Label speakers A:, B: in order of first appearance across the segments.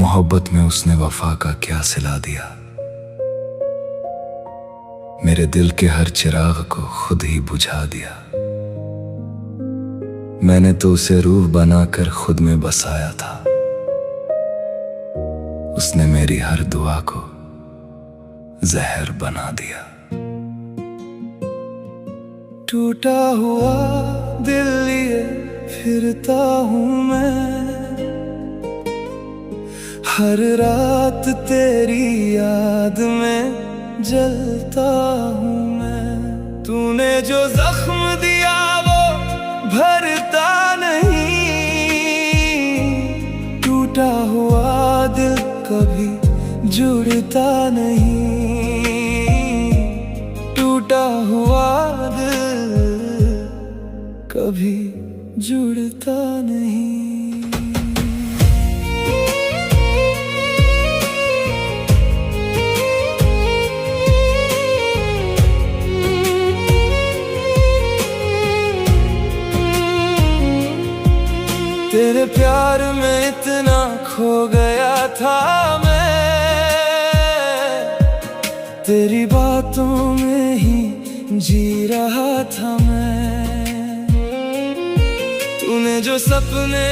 A: मोहब्बत में उसने वफा का क्या सिला दिया। मेरे दिल के हर चिराग को खुद ही बुझा दिया। मैंने तो उसे रूह बनाकर खुद में बसाया था। उसने मेरी हर दुआ को जहर बना दिया।
B: टूटा हुआ दिल लिए फिरता हूँ मैं, हर रात तेरी याद में जलता हूँ मैं। तूने जो जख्म दिया वो भरता नहीं, टूटा हुआ दिल कभी जुड़ता नहीं, टूटा हुआ दिल कभी जुड़ता नहीं। तेरे प्यार में इतना खो गया था मैं, तेरी बातों में ही जी रहा था मैं। तूने जो सपने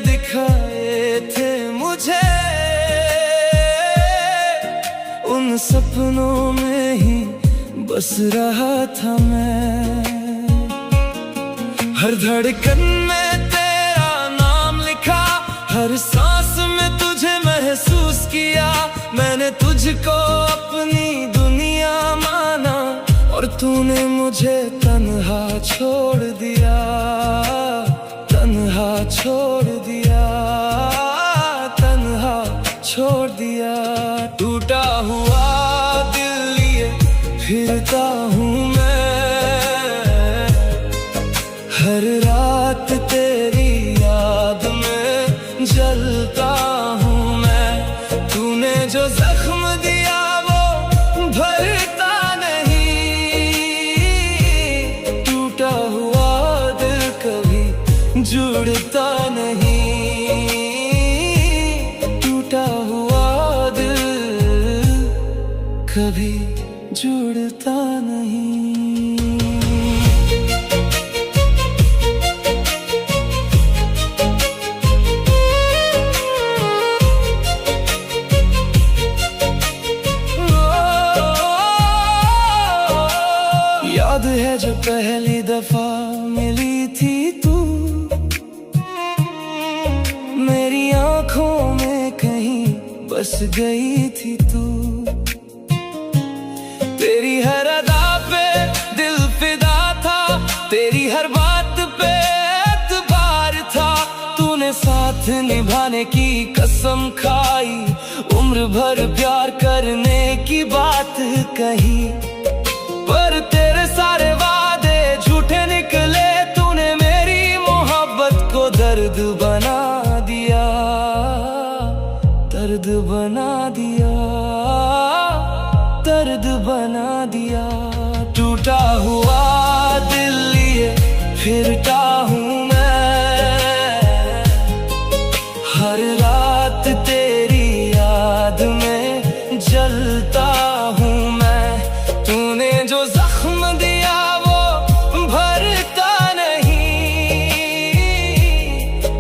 B: दिखाए थे मुझे, उन सपनों में ही बस रहा था मैं। हर धड़कन में हर सांस में तुझे महसूस किया। मैंने तुझको अपनी दुनिया माना और तूने मुझे तन्हा छोड़ दिया, तन्हा छोड़ दिया, तन्हा छोड़ दिया। टूटा हुआ दिल लिए फिरता हूँ मैं, हर रात तेरी याद में जलता हूँ मैं। तूने जो जख्म दिया वो भरता नहीं, टूटा हुआ दिल कभी जुड़ता नहीं, टूटा हुआ दिल कभी जुड़ता नहीं। याद है जब पहली दफा मिली थी तू, मेरी आंखों में कहीं बस गई थी तू। तेरी हर अदा पे दिल फिदा था, तेरी हर बात पे एतबार था। तूने साथ निभाने की कसम खाई, उम्र भर प्यार करने की बात कही। पर तेरे सारे वादे झूठे निकले, तूने मेरी मोहब्बत को दर्द बना दिया, दर्द बना दिया, दर्द बना दिया। टूटा हुआ दिल लिए फिरता हूँ मैं, हर रात तेरी याद में जलता हूँ मैं। तूने जो जख्म दिया वो भरता नहीं,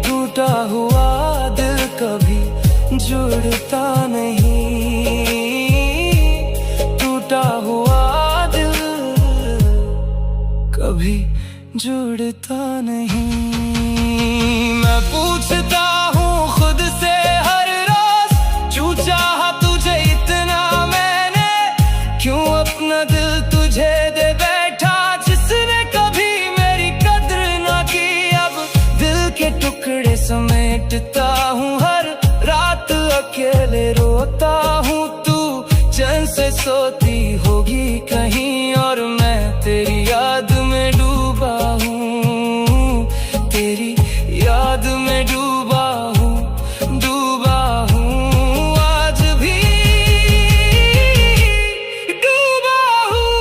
B: टूटा हुआ दिल कभी जुड़ता नहीं, टूटा हुआ दिल कभी जुड़ता नहीं। मैं पूछता हूँ खुद से हर रोज, क्यों चाहा तुझे इतना मैंने, क्यों अपना दिल तुझे दे बैठा, जिसने कभी मेरी कद्र ना की। अब दिल के टुकड़े समेटता हूँ, हर रात अकेले रोता हूँ। तू चैन से सोती होगी कहीं और मैं तेरी याद में डूबा हूँ, तेरी याद में डूबा हूँ, डूबा हूँ आज भी डूबा हूँ।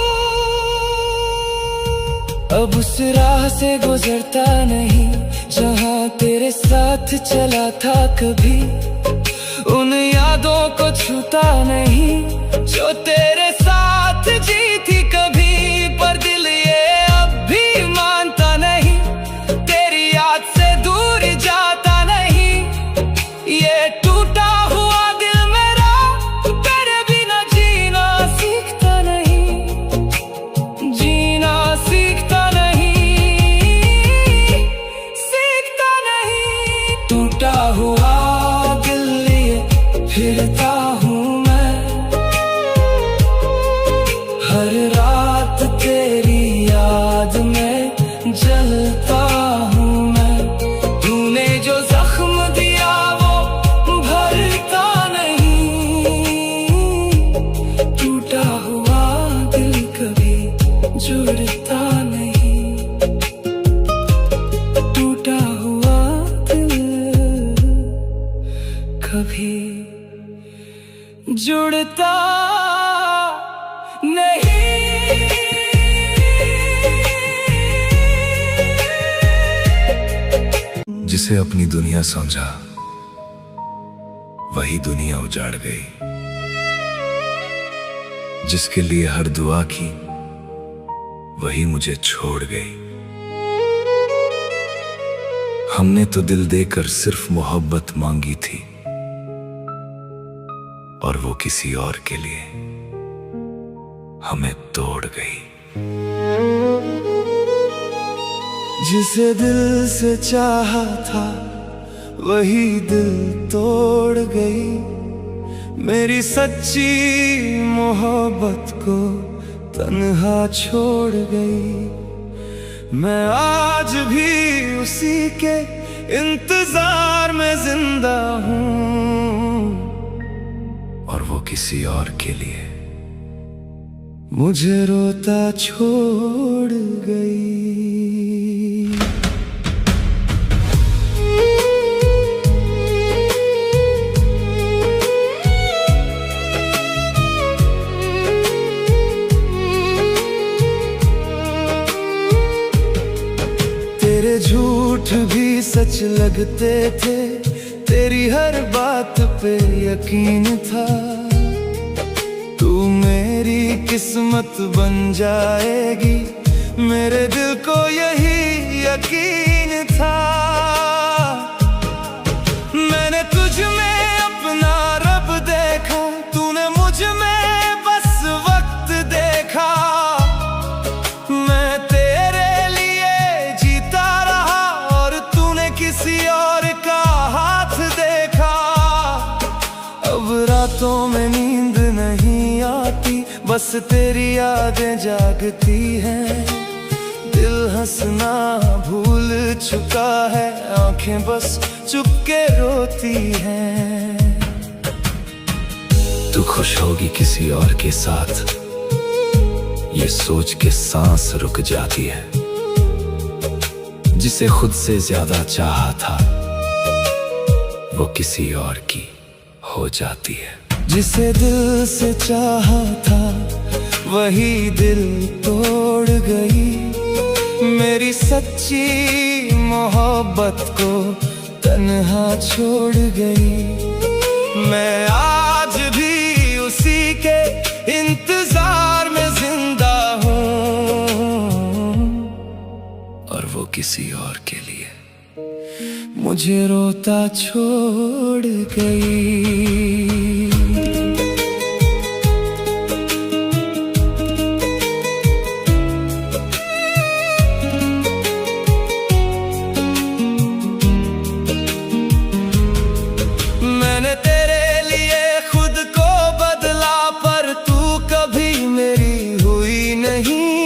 B: अब उस राह से गुजरता नहीं जहाँ तेरे साथ चला था कभी, उन यादों को छूता नहीं, जो तेरे साथ जी थी कभी, पर दिल ये अब भी मानता नहीं, तेरी याद से दूर जाता नहीं। ये टूटा हुआ दिल मेरा तेरे बिना जीना सीखता नहीं, जीना सीखता नहीं, सीखता नहीं। टूटा हुआ दिल लिए फिरता हूँ मैं, हर रात तेरी याद में जलता हूँ मैं। तूने जो जख्म दिया वो भरता नहीं, टूटा हुआ दिल कभी जुड़ता नहीं, टूटा हुआ दिल कभी जुड़ता नहीं।
A: जिसे अपनी दुनिया समझा वही दुनिया उजाड़ गई, जिसके लिए हर दुआ की वही मुझे छोड़ गई। हमने तो दिल देकर सिर्फ मोहब्बत मांगी थी, और वो किसी और के लिए हमें तोड़ गई।
B: जिसे दिल से चाहा था वही दिल तोड़ गई, मेरी सच्ची मोहब्बत को तन्हा छोड़ गई। मैं आज भी उसी के इंतजार में जिंदा हूँ,
A: और वो किसी और के लिए
B: मुझे रोता छोड़ गई। तेरे झूठ भी सच लगते थे, तेरी हर बात पे यकीन था। तू मेरी किस्मत बन जाएगी, मेरे दिल को यही यकीन था। मैंने तुझ में अपना रब देखा, तूने मुझ में बस वक्त देखा। मैं तेरे लिए जीता रहा और तूने किसी और का हाथ देखा। अब रातों में नींद नहीं आती, बस तेरी यादें जागती हैं। दिल हंसना भूल चुका है, आंखें बस चुपके रोती हैं।
A: तू खुश होगी किसी और के साथ, ये सोच के सांस रुक जाती है। जिसे खुद से ज्यादा चाहा था वो किसी और की हो जाती है।
B: जिसे दिल से चाहा था वही दिल तोड़ गई, मेरी सच्ची मोहब्बत को तन्हा छोड़ गई। मैं आज भी उसी के इंतजार में जिंदा हूँ,
A: और वो किसी और के लिए
B: मुझे रोता छोड़ गई। मैंने तेरे लिए खुद को बदला, पर तू कभी मेरी हुई नहीं।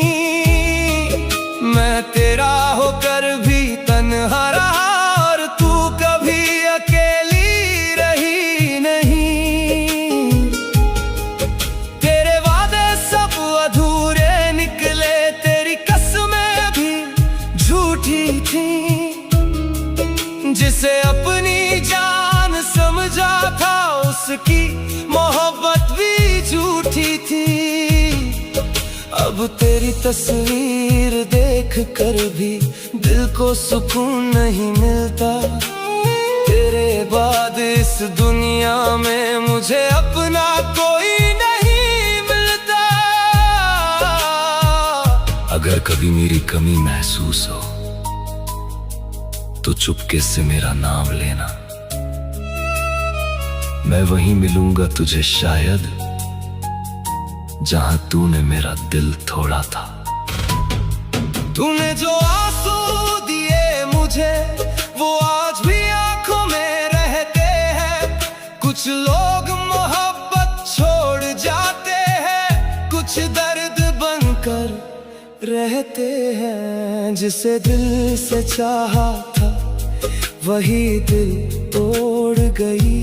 B: मैं तेरा होकर भी तन्हा रहा, और तू कभी अकेली रही नहीं। तेरे वादे सब अधूरे निकले, तेरी कसमें भी झूठी थी। जिसे अपनी जान समझा था उसकी मोहब्बत भी झूठी थी। अब तेरी तस्वीर देख कर भी दिल को सुकून नहीं मिलता। तेरे बाद इस दुनिया में मुझे
A: कभी मेरी कमी महसूस हो तो चुपके से मेरा नाम लेना। मैं वहीं मिलूंगा तुझे शायद जहां तूने मेरा दिल तोड़ा था।
B: तूने जो आंसू दिए मुझे वो आज भी आंखों में रहते हैं। कुछ लोग मोहब्बत छोड़ जाते हैं, कुछ दर्द बनकर रहते हैं। जिसे दिल से चाहा था वही दिल तोड़ गई,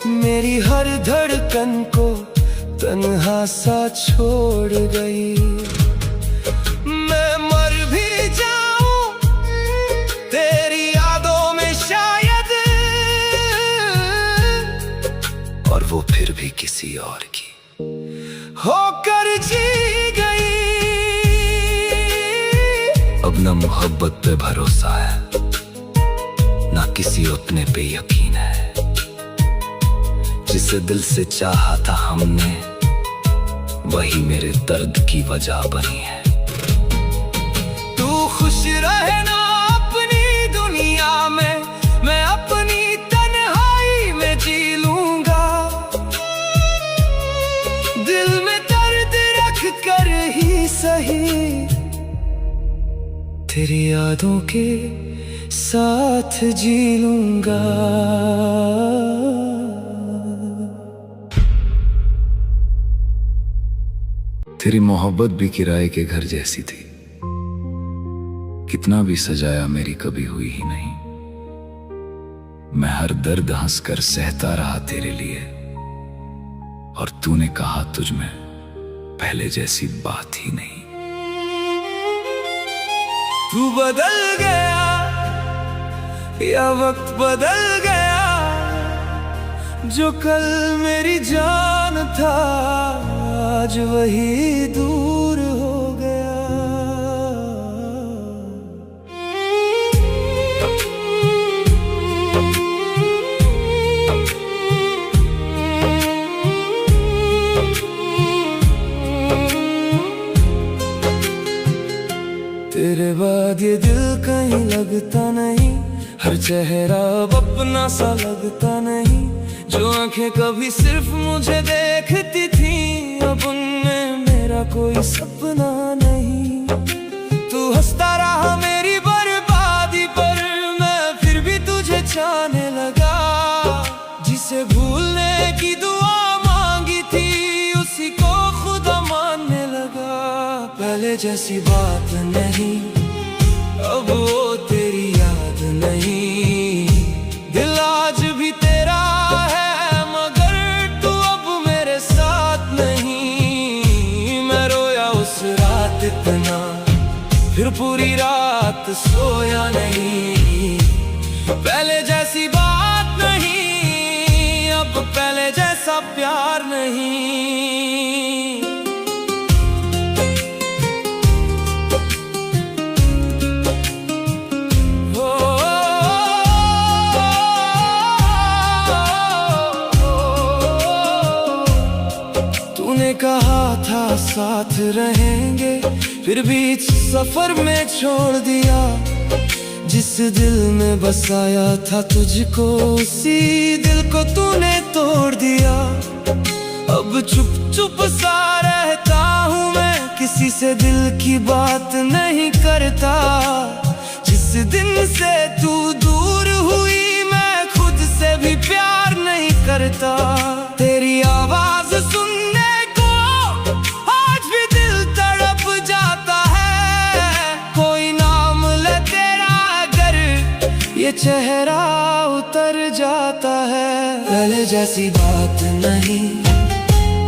B: मेरी हर धड़कन को तन्हा सा छोड़ गई। मैं मर भी जाऊं तेरी यादों में शायद,
A: और वो फिर भी किसी और की
B: होकर जी गई।
A: अब ना मोहब्बत पे भरोसा है, ना किसी अपने पे यकीन है। जिसे दिल से चाहा था हमने वही मेरे दर्द की वजह बनी है।
B: तू खुश रहना अपनी दुनिया में, मैं अपनी तन्हाई में जी लूंगा। दिल में दर्द रख कर ही सही तेरी यादों के साथ जी लूंगा।
A: तेरी मोहब्बत भी किराए के घर जैसी थी, कितना भी सजाया मेरी कभी हुई ही नहीं। मैं हर दर्द हंसकर सहता रहा तेरे लिए, और तूने कहा तुझ में पहले जैसी बात ही नहीं।
B: तू बदल गया या वक्त बदल गया, जो कल मेरी जान था आज वही दूर हो गया। तेरे बाद ये दिल कहीं लगता नहीं, हर चेहरा अब अपना सा लगता नहीं। जो आंखें कभी सिर्फ मुझे देखती थी अब उनमें मेरा कोई सपना नहीं। तू हंसता रहा मेरी बर्बादी पर, मैं फिर भी तुझे चाहने लगा। जिसे भूलने की दुआ मांगी थी उसी को खुदा मानने लगा। पहले जैसी बात नहीं अब वो तेरी याद नहीं। दिल आज भी तेरा है मगर तू अब मेरे साथ नहीं। मैं रोया उस रात इतना, फिर पूरी रात सोया नहीं। पहले जैसी बात नहीं अब पहले जैसा प्यार नहीं। कहा था साथ रहेंगे, फिर बीच सफर में छोड़ दिया। जिस दिल में बसाया था तुझको उसी दिल को तूने तोड़ दिया। अब चुप चुप सा रहता हूँ मैं, किसी से दिल की बात नहीं करता। जिस दिन से तू दूर हुई मैं खुद से भी प्यार नहीं करता। तेरी आवाज सुनने ये चेहरा उतर जाता है। पहले जैसी बात नहीं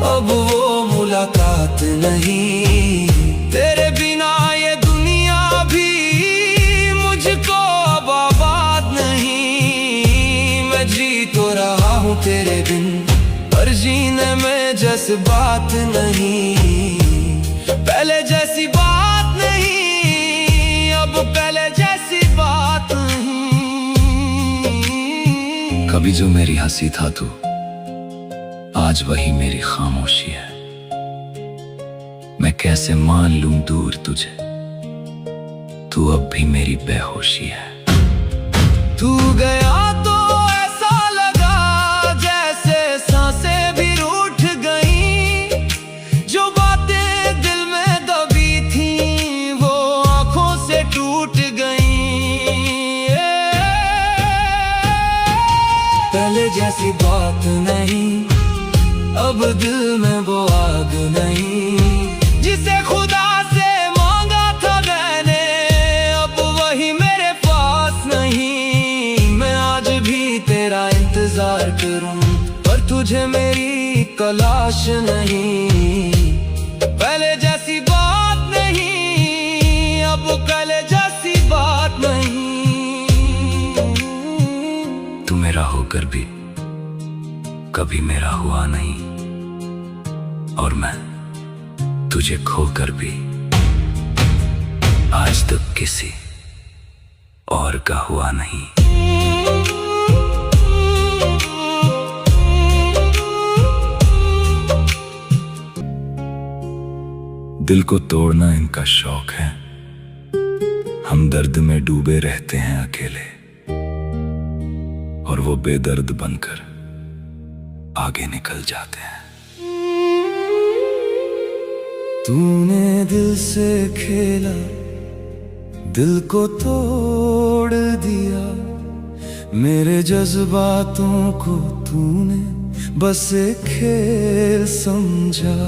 B: अब वो मुलाकात नहीं। तेरे बिना ये दुनिया भी मुझको अब आबाद नहीं। मैं जी तो रहा हूँ तेरे बिन पर जीने में जज्बात नहीं। पहले जैसी बात नहीं अब पहले जैसी बात नहीं।
A: कभी जो मेरी हंसी था तू, आज वही मेरी खामोशी है। मैं कैसे मान लूं दूर तुझे, तू अब भी मेरी बेहोशी है।
B: तू गया तो ऐसा लगा जैसे सांसें भी रूठ गईं, जो बातें दिल में दबी थीं वो आंखों से टूट गईं। पहले जैसी बात नहीं, अब दिल में वो आग नहीं, जिसे खुदा से मांगा था मैंने अब वही मेरे पास नहीं। मैं आज भी तेरा इंतजार करूं पर तुझे मेरी तलाश नहीं। पहले जैसी बात नहीं, अब पहले जैसी बात नहीं।
A: तू मेरा होकर भी कभी मेरा हुआ नहीं, और मैं तुझे खोकर भी आज तक किसी और का हुआ नहीं। दिल को तोड़ना इनका शौक है, हम दर्द में डूबे रहते हैं अकेले, और वो बेदर्द बनकर आगे निकल जाते हैं।
B: तूने दिल से खेला, दिल को तोड़ दिया, मेरे जज्बातों को तूने बस एक खेल समझा।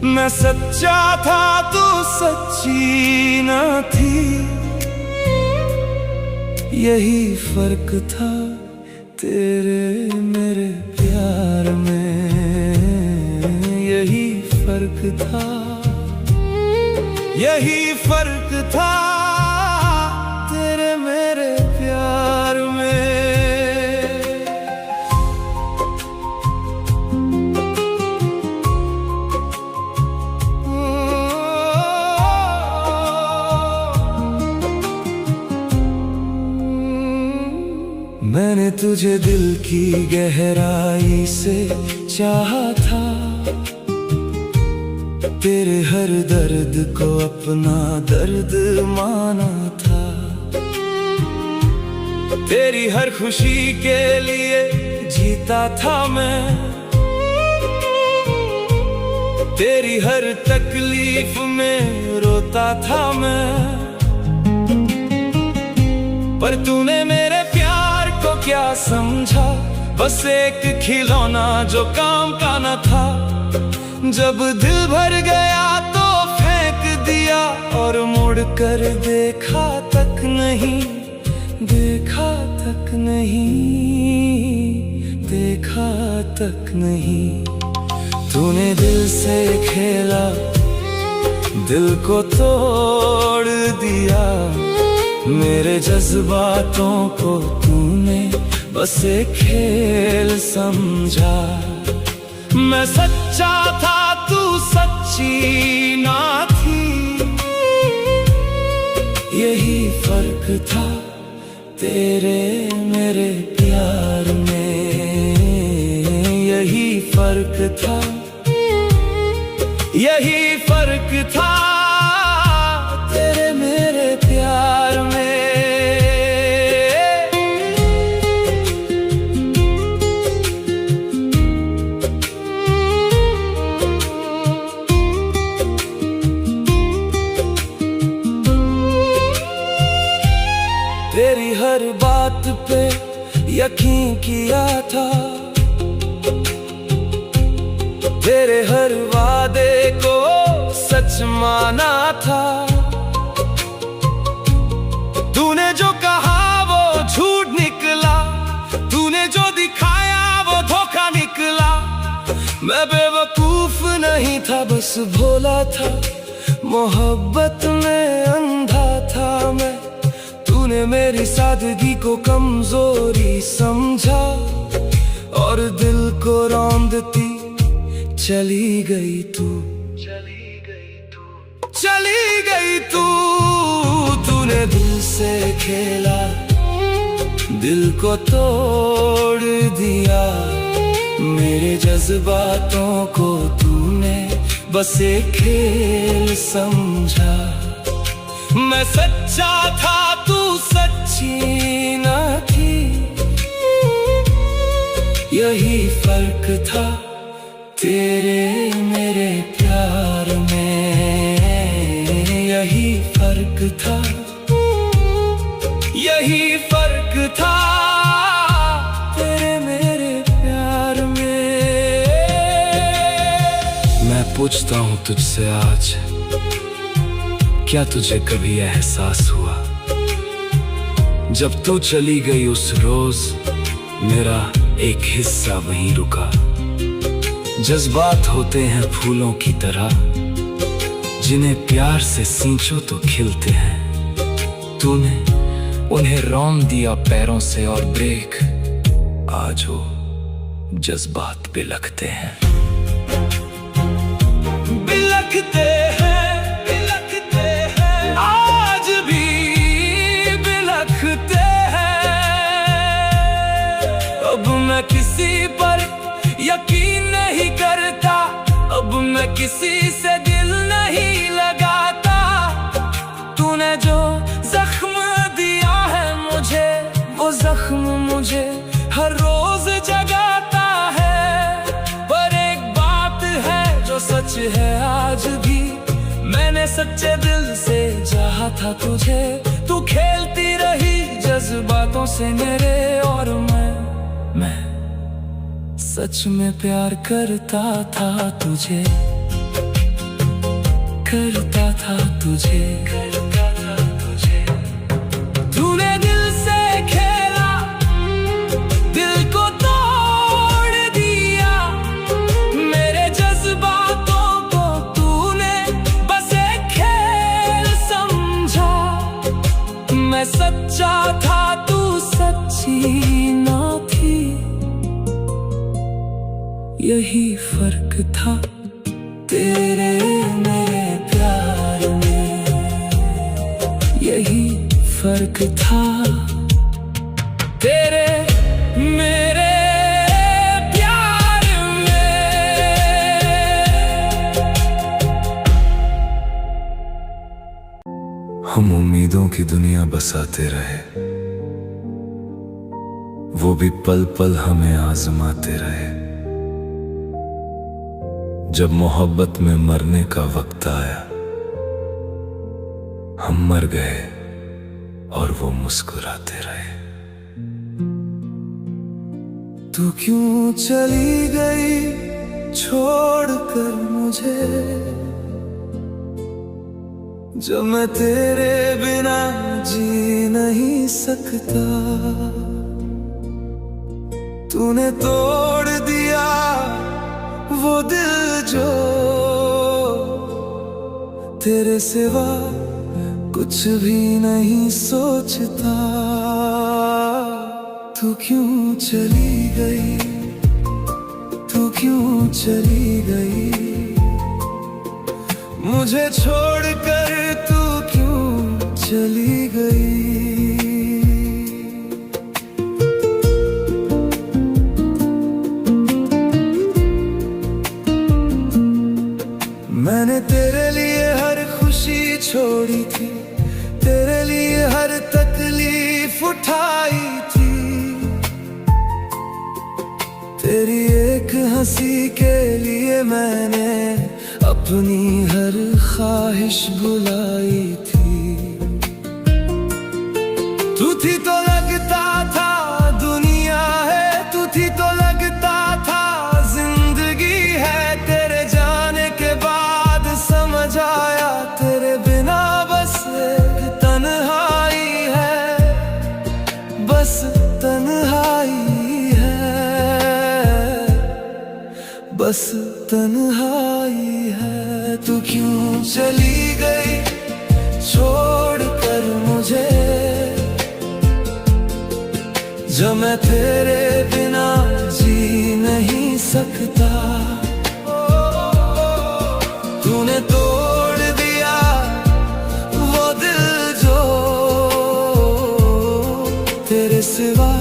B: मैं सच्चा था तू सच्ची न थी, यही फर्क था तेरे मेरे प्यार में, यही फर्क था, यही फर्क था तेरे मेरे प्यार में। मैंने तुझे दिल की गहराई से चाहा था, तेरे हर दर्द को अपना दर्द माना था, तेरी हर खुशी के लिए जीता था मैं, तेरी हर तकलीफ में रोता था मैं। पर तूने मेरे प्यार को क्या समझा, बस एक खिलौना जो काम का न था। जब दिल भर गया तो फेंक दिया, और मुड़ कर देखा तक नहीं, देखा तक नहीं, देखा तक नहीं। तूने दिल से खेला, दिल को तोड़ दिया, मेरे जज्बातों को तूने बस एक खेल समझा। मैं सच्चा था तू सच्ची ना थी, यही फर्क था तेरे मेरे प्यार में, यही फर्क था, यही फर्क था तेरे मेरे प्यार में। तेरी हर बात पे यकीन किया था, तेरे हर वादे को सच माना था। तूने जो कहा वो झूठ निकला, तूने जो दिखाया वो धोखा निकला। मैं बेवकूफ नहीं था, बस भोला था, मोहब्बत में अंधा था मैं। तूने मेरी सादगी को कमजोरी समझा, और दिल को रौंदती चली गई तू, चली गई तू, चली गई तू। तूने दिल से खेला, दिल को तोड़ दिया, मेरे जज्बातों को तूने बस एक खेल समझा। मैं सच्चा था तू सच्ची न थी, यही फर्क था तेरे मेरे प्यार में, यही फर्क था, यही फर्क था तेरे मेरे प्यार में। मैं पूछता हूँ तुझसे आज, क्या तुझे कभी एहसास हुआ जब तू चली गई उस रोज मेरा एक हिस्सा वहीं रुका। जज्बात होते हैं फूलों की तरह, जिन्हें प्यार से सींचो तो खिलते हैं। तूने उन्हें रौंद दिया पैरों से और ब्रेक, आज वो जज्बात बिलखते हैं, बिलखते हैं, बिलखते हैं, आज भी बिलखते हैं। अब मैं किसी पर यकीन नहीं करता, अब मैं किसी से दिल नहीं लगाता। तूने जो जख्म दिया है मुझे, वो जख्म मुझे हर रोज जगाता है। पर एक बात है जो सच है आज भी, मैंने सच्चे दिल से चाहा था तुझे। तू खेलती रही जज्बातों से मेरे, और मैं सच में प्यार करता था तुझे, करता था तुझे, करता था तुझे। तूने दिल से खेला, दिल को तोड़ दिया, मेरे जज्बातों को तूने बस एक खेल समझा। मैं सच्चा था तू सच्ची ना थी, यही फर्क था तेरे मेरे प्यार में, यही फर्क था तेरे मेरे प्यार में।
A: हम उम्मीदों की दुनिया बसाते रहे, वो भी पल पल हमें आजमाते रहे। जब मोहब्बत में मरने का वक्त आया, हम मर गए और वो मुस्कुराते रहे।
B: तू क्यों चली गई छोड़कर मुझे, जब मैं तेरे बिना जी नहीं सकता। तूने तोड़ दिया वो दिल जो तेरे सिवा कुछ भी नहीं सोचता। तू क्यों चली गई, तू क्यों चली गई, मुझे छोड़कर तू क्यों चली गई। मैंने तेरे लिए हर खुशी छोड़ी थी, तेरे लिए हर तकलीफ उठाई थी। तेरी एक हंसी के लिए मैंने अपनी हर ख्वाहिश भुलाई थी। तू थी तो लगता था दुनिया है, तू थी तो लगता था जिंदगी है। तेरे जाने के बाद समझ आया तेरे बिना बस एक तन्हाई है, बस तन्हाई है, बस तन्हाई है। तू क्यों चली गई छोड़कर मुझे, जब मैं तेरे बिना जी नहीं सकता। तूने तोड़ दिया वो दिल जो तेरे सिवा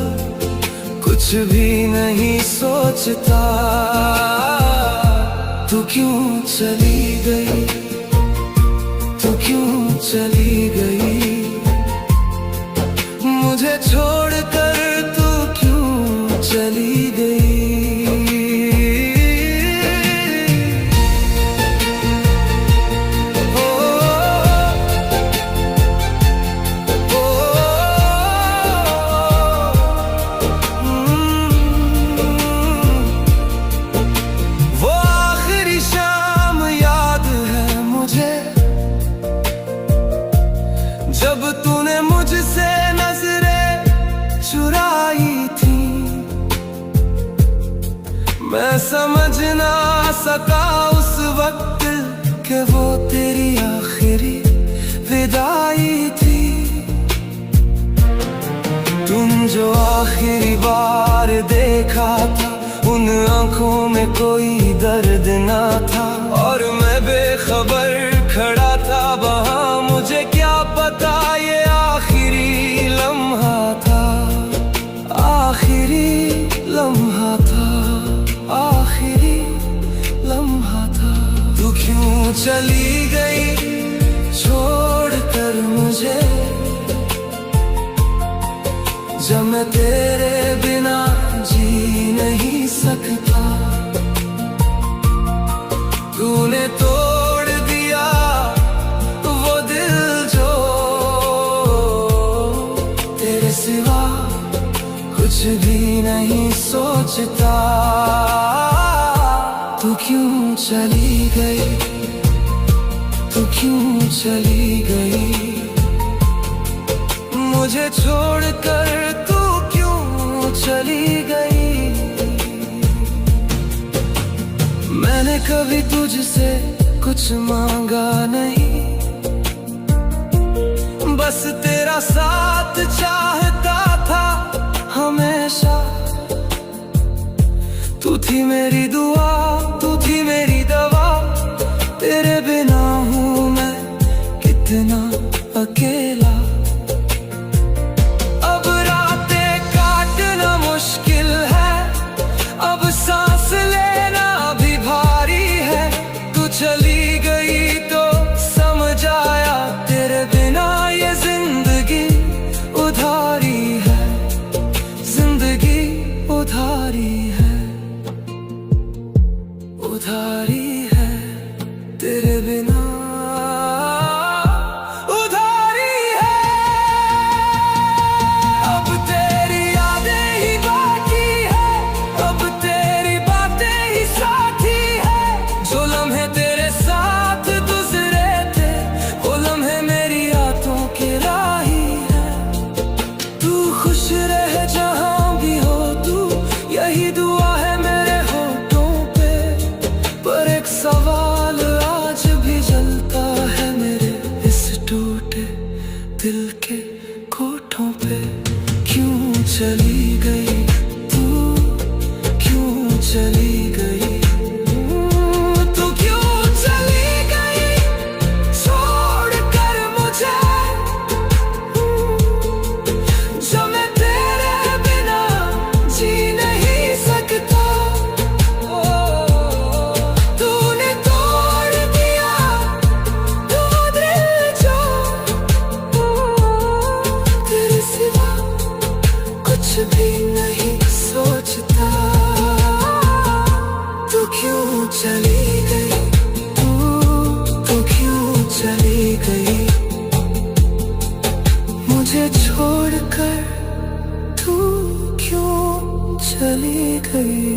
B: कुछ भी नहीं सोचता। तू क्यों चली गई, तू क्यों चली गई, मुझे छोड़कर तू क्यों चली गई। ओ, ओ, वो आखिरी शाम याद है मुझे, जब तूने मुझसे नजरें चुराई थी। मैं समझ ना सका उस वक्त कि वो तेरी आखिरी विदाई थी। तुम जो आखिरी बार देखा था, उन आंखों में कोई दर्द ना था, और मैं बेखबर खड़ा था वहां। मुझे क्या पता ये आखिरी लम्हा था, आखिरी लम्हा था, आखिरी लम्हा था। तू क्यों चली गई छोड़कर मुझे, जब मैं तेरे बिना जी नहीं सकता। तूने तोड़ दिया वो दिल जो तेरे सिवा कुछ भी नहीं सोचता। तू क्यों चली गई, तू क्यों चली गई, मुझे छोड़कर तू क्यों चली गई। मैंने कभी तुझसे कुछ मांगा नहीं, बस तेरा साथ चाहता था हमेशा। तू थी मेरी दुआ, तू थी मेरी दवा, तेरे बिना हूँ मैं कितना अकेला। अब रातें काटना मुश्किल है, अब सांस लेना भी भारी है। तू चली गई तो समझ आया, तेरे बिना ये जिंदगी उधारी है, जिंदगी उधारी है, उधारी है तेरे बिना। सवाल आज भी जलता है मेरे इस टूटे दिल के कोठों पे। क्यों चली गई तू, क्यों चली गई, तू क्यों चली गई छोड़कर मुझे, जो मैं तेरे बिना जी नहीं सकता। कुछ भी नहीं सोचता। तू क्यों चली गई, तू क्यों चली गई, मुझे छोड़कर तू क्यों चली गई।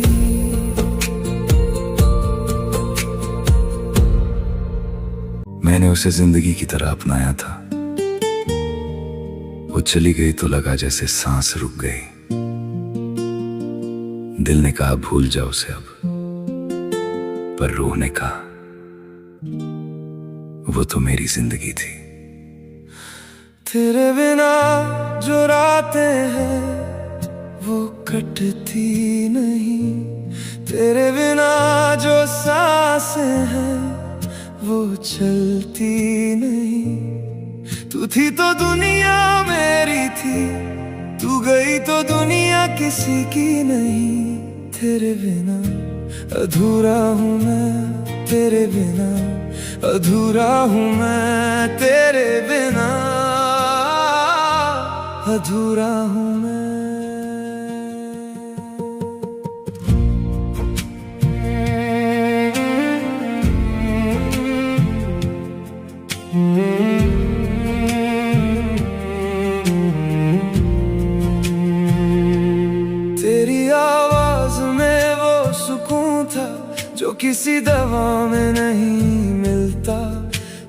A: मैंने उसे जिंदगी की तरह अपनाया था, वो चली गई तो लगा जैसे सांस रुक गई। दिल ने कहा भूल जाओ उसे अब, पर रूह ने कहा वो तो मेरी जिंदगी थी।
B: तेरे बिना जो रातें हैं वो कटती नहीं, तेरे बिना जो सांसें हैं वो चलती नहीं। तू थी तो दुनिया मेरी थी, तू गई तो दुनिया किसी की नहीं। तेरे बिना अधूरा हूँ मैं तेरे बिना, अधूरा हूँ मैं तेरे बिना, अधूरा हूँ मैं। तेरी आवाज में वो सुकून था जो किसी दवा में नहीं मिलता।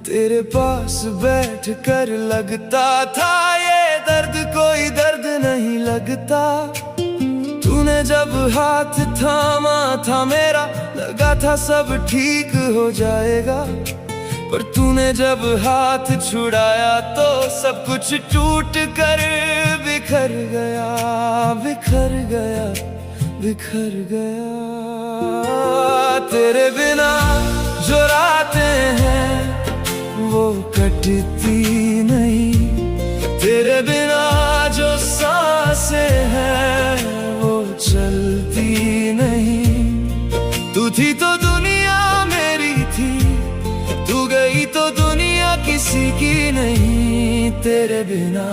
B: तेरे पास बैठ कर लगता था ये दर्द कोई दर्द नहीं लगता। तूने जब हाथ थामा था मेरा, लगा था सब ठीक हो जाएगा। पर तूने जब हाथ छुड़ाया तो सब कुछ टूट कर बिखर गया, बिखर गया, बिखर गया। तेरे बिना जो रातें हैं वो कटती नहीं, तेरे बिना जो सांसें हैं वो चलती नहीं। तू थी तो दुनिया मेरी थी, तू गई तो दुनिया किसी की नहीं। तेरे बिना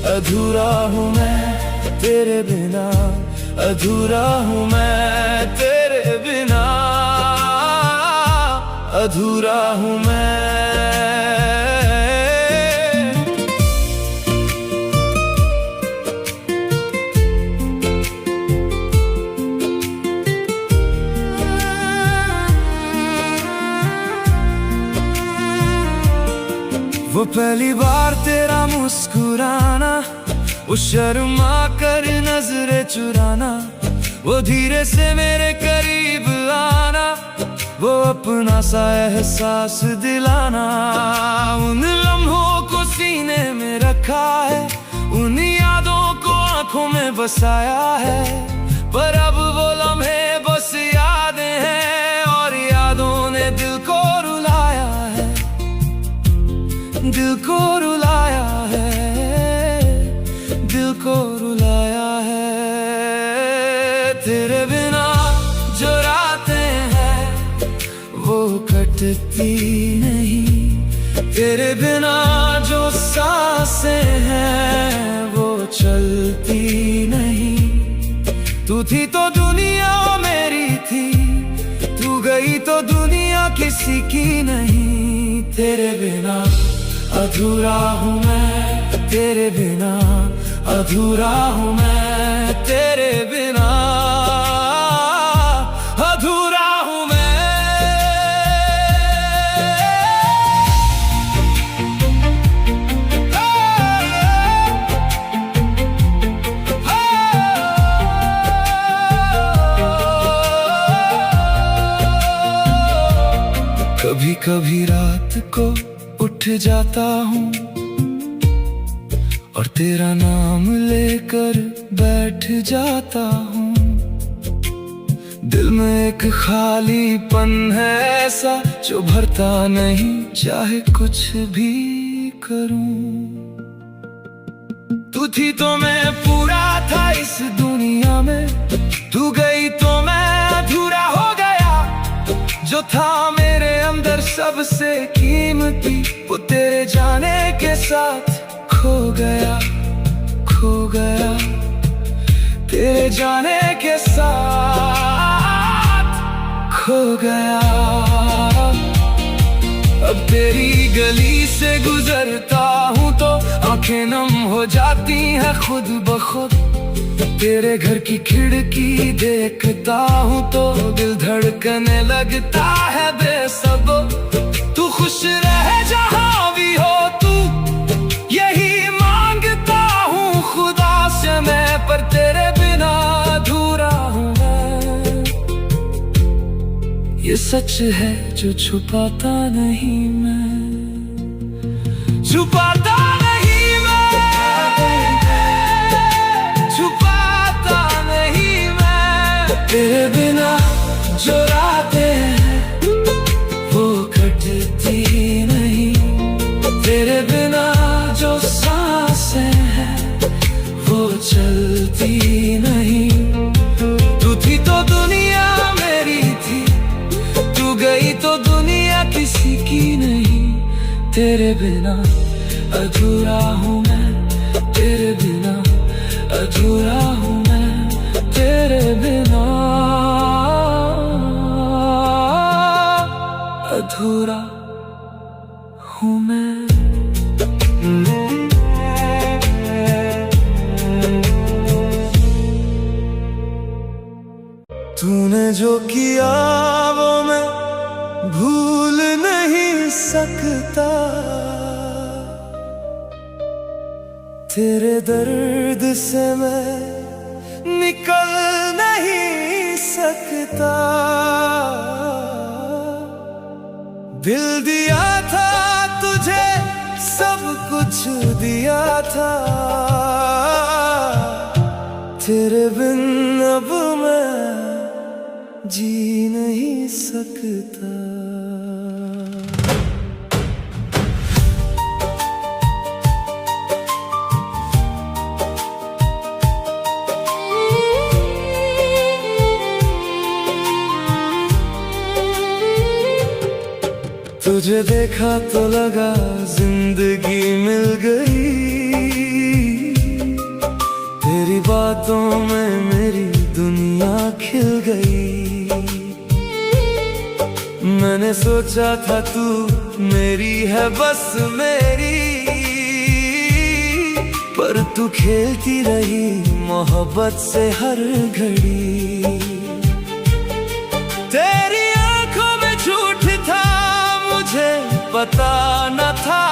B: अधूरा हूँ मैं तेरे बिना, अधूरा हूँ मैं तेरे बिना, अधूरा हूँ मैं। वो पहली बार तेरा मुस्कुराना, वो शर्मा कर नजरें चुराना, वो धीरे से मेरे करीब आना, वो अपना सा एहसास दिलाना। उन लम्हों को सीने में रखा है, उन यादों को आंखों में बसाया है। पर अब वो लम्हे बस यादें हैं और यादों ने दिल को रुलाया है, दिल को रुलाया है, दिल को रुलाया है। तेरे बिना जो रातें हैं वो कटती नहीं, तेरे बिना जो सांसें हैं वो चलती नहीं। तू थी तो दुनिया मेरी थी, तू गई तो दुनिया किसी की नहीं। तेरे बिना अधूरा हूँ मैं तेरे बिना, अधूरा हूँ मैं तेरे बिना, अधूरा हूँ मैं। कभी कभी रात को उठ जाता हूँ और तेरा नाम लेकर बैठ जाता हूँ। दिल में एक खालीपन है ऐसा जो भरता नहीं, चाहे कुछ भी करूँ। तू थी तो मैं पूरा था इस दुनिया में, तू गई तो मैं अधूरा हो गया। जो था मेरे अंदर सबसे कीमती, वो तेरे जाने के साथ खो गया, खो गया, तेरे जाने के साथ खो गया। अब तेरी गली से गुजरता हूँ तो आंखें नम हो जाती हैं खुद ब खुद। तेरे घर की खिड़की देखता हूँ तो दिल धड़कने लगता है बेसब्र। तू खुश रहे जहाँ भी हो तू, यही मांगता हूँ खुदा से मैं। पर तेरे बिना अधूरा हूँ मैं, ये सच है जो छुपाता नहीं मैं, छुपाता नहीं मैं, छुपाता नहीं मैं। तेरे बिना जो रातें हैं वो कटती नहीं, तेरे बिना जो सांसें हैं वो चलती नहीं। तू थी तो दुनिया मेरी तेरे बिना अधूरा हूँ मैं, तेरे बिना अधूरा हूँ मैं, तेरे बिना अधूरा हूँ मैं। तूने जो किया वो मैं भूल नहीं सकता, तेरे दर्द से मैं निकल नहीं सकता। दिल दिया था तुझे, सब कुछ दिया था, तेरे बिन अब मैं जी नहीं सकता। तुझे देखा तो लगा जिंदगी मिल गई, तेरी बातों में मेरी दुनिया खिल गई। मैंने सोचा था तू मेरी है बस मेरी, पर तू खेलती रही मोहब्बत से हर घड़ी। तेरी आंखों में झूठ था मुझे पता न था,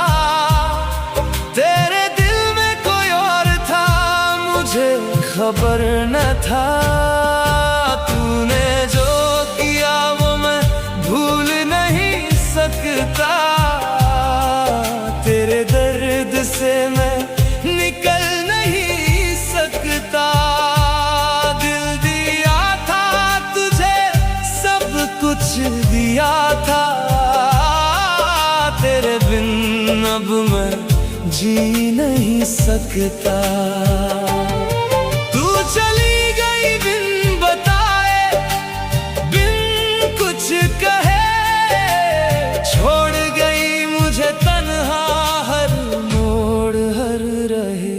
B: तेरे दिल में कोई और था मुझे खबर न था। तूने जो किया वो मैं भूल नहीं सकता, तेरे दर्द से मैं निकल नहीं सकता। दिल दिया था तुझे, सब कुछ दिया था, तेरे बिन अब मैं जी नहीं सकता। तू चली गई बिन बताए, बिन कुछ कहे, छोड़ गई मुझे तन्हा हर मोड़ हर रहे।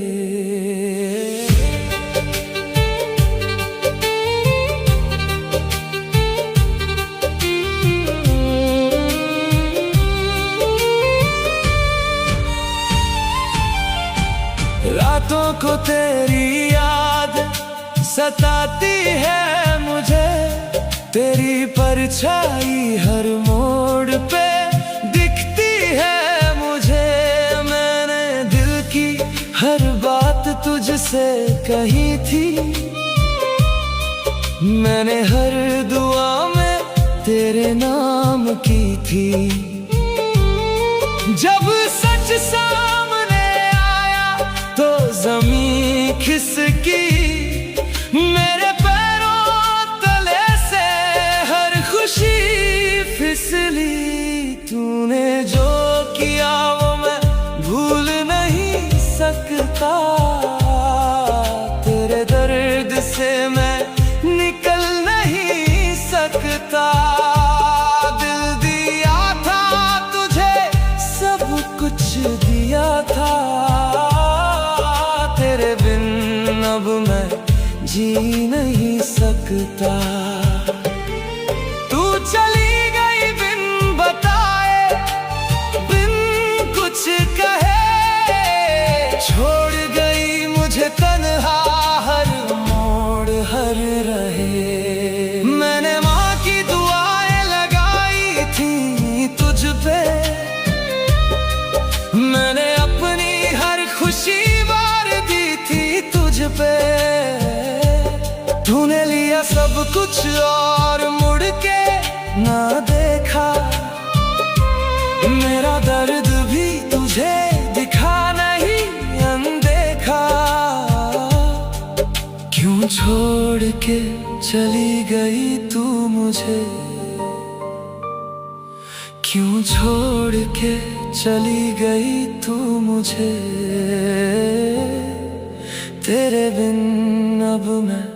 B: रातों को तेरी याद सताती है मुझे, तेरी परछाई हर मोड़ पे दिखती है मुझे। मैंने दिल की हर बात तुझसे कही थी, मैंने हर दुआ में तेरे नाम की थी। जब सच सामने आया तो ज़मीं खिसकी, मेरे पैरों तले से हर खुशी फिसली। तूने जो किया वो मैं भूल नहीं सकता, तेरे दर्द से मैं निकल नहीं सकता। दिल दिया था तुझे, सब कुछ दिया था, तेरे बिन अब मैं जी नहीं सकता। तू चली गई बिन बताए, बिन कुछ कहे, छोड़ गई मुझे तन्हा हर मोड़ हर रहे। मैंने माँ की दुआएं लगाई थी तुझ पे, मैंने अपनी हर खुशी वार दी थी तुझ पे। तूने लिया सब कुछ और मुड़ के ना देखा, मेरा दर्द भी तुझे दिखा नहीं अनदेखा। क्यों छोड़ के चली गई तू मुझे, क्यों छोड़ के चली गई तू मुझे, तेरे बिन अब मैं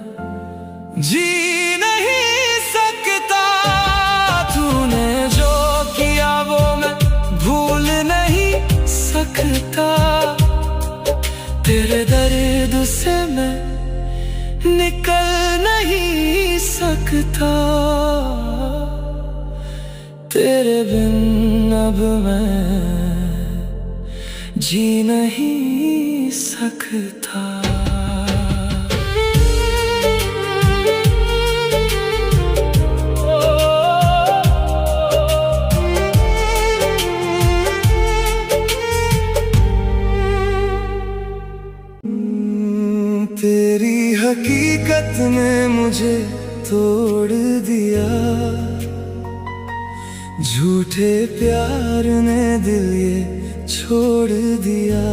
B: जी नहीं सकता। तूने जो किया वो मैं भूल नहीं से मैं निकल नहीं सकता, तेरे बिन अब मैं जी नहीं सकता। तेरी हकीकत ने मुझे तोड़ दिया, झूठे प्यार ने दिल ये छोड़ दिया।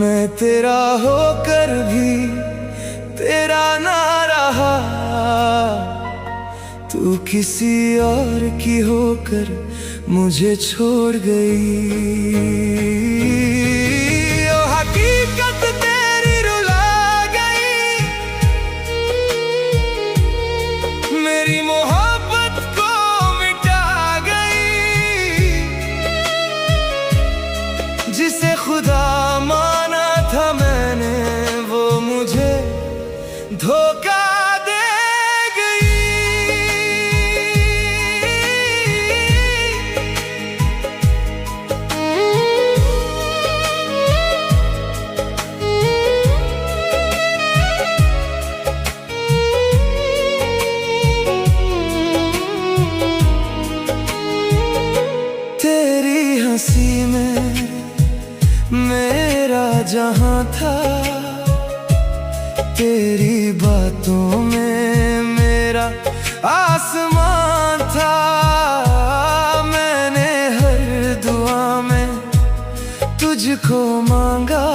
B: मैं तेरा होकर भी तेरा ना रहा, तू किसी और की होकर मुझे छोड़ गई। मेरी मोहब्बत को मिटा गई, जिसे खुदा माना था मैंने वो मुझे धोखा दे गई। हंसी में मेरा जहां था, तेरी बातों में मेरा आसमान था। मैंने हर दुआ में तुझको मांगा,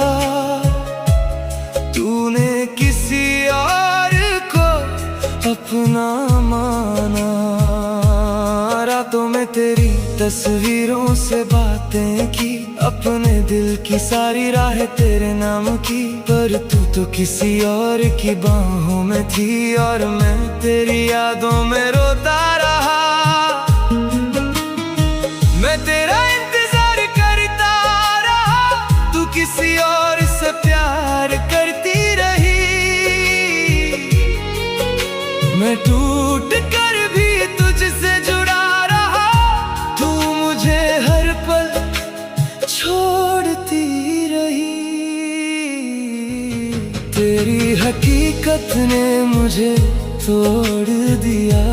B: तूने किसी और को अपना माना। रातों में तेरी तस्वीरों से बातें की, अपने दिल की सारी राहें तेरे नाम की। पर तू तो किसी और की बाहों में थी, और मैं तेरी यादों में रोता रहा। मैं तेरा इंतजार करता रहा, तू किसी और से प्यार करती रही। मैं टूट कर भी तुझसे जुड़ा रहा, तू मुझे हर पल छोड़ती रही। तेरी हकीकत ने मुझे तोड़ दिया,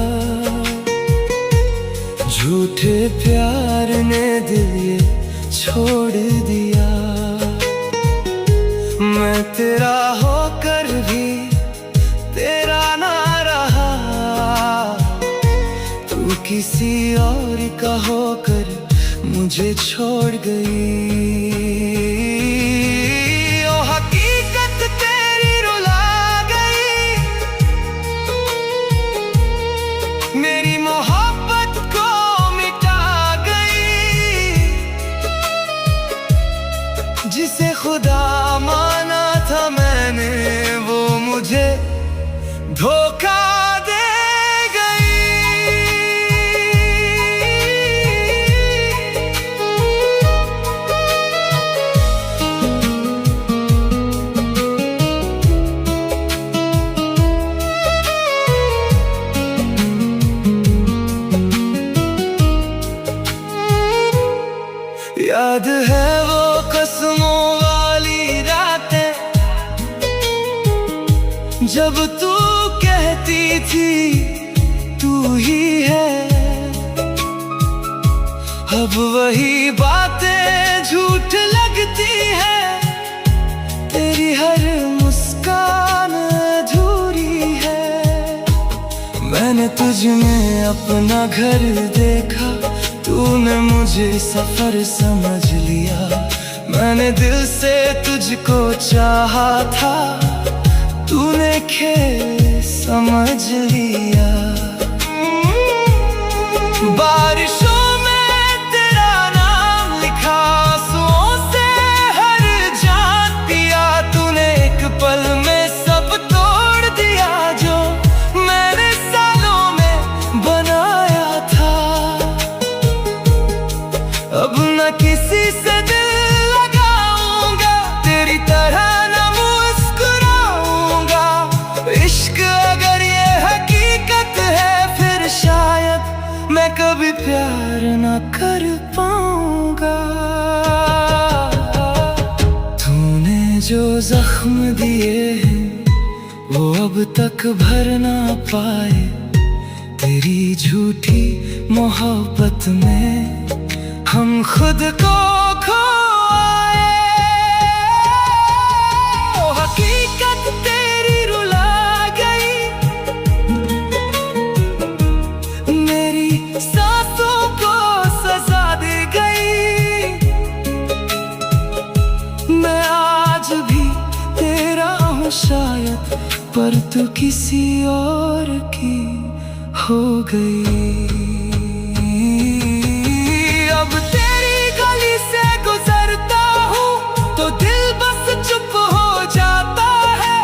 B: झूठे प्यार ने दिल ये छोड़ दिया। मैं तेरा होकर भी तेरा ना रहा, तू किसी और का होकर मुझे छोड़ गई। ओ हकीकत तेरी रुला गई, मेरी मोहब्बत को मिटा गई। जिसे खुदा माना था मैंने वो मुझे धोखा दे गई। याद है वो कसमों वाली रातें, जब तू कहती थी तू ही है। अब वही बातें झूठ लगती है, तेरी हर मुस्कान अधूरी है। मैंने तुझ में अपना घर देखा, तूने मुझे सफर समझ लिया। मैंने दिल से तुझको चाहा था, तूने खेल समझ लिया। बारिशों में तेरा नाम लिखा, आंसुओं से हर जान पिया। तूने एक पल में सब तोड़ दिया, जो मैंने सालों में बनाया था। अब न किसी से दिल लगाऊंगा, तेरी तरह मैं कभी प्यार ना कर पाऊंगा। तूने जो जख्म दिए हैं वो अब तक भर ना पाए। तेरी झूठी मोहब्बत में हम खुद को खो आए। ओ हकीकत तेरी रुला गई, मेरी सांसों को सजा दे गई। मैं आज भी तेरा हूँ शायद, पर तू किसी और की हो गई। अब तेरी गली से गुजरता हूँ तो दिल बस चुप हो जाता है।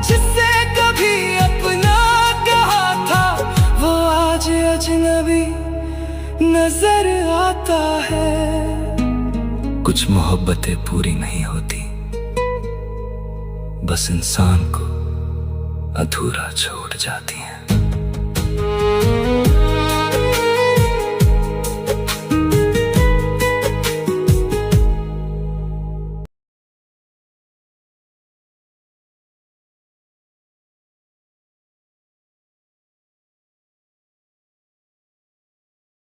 B: जिससे कभी अपना कहा था वो आज अजनबी नजर आता है।
A: कुछ मोहब्बतें पूरी नहीं होती, बस इंसान को अधूरा छोड़ जाती हैं।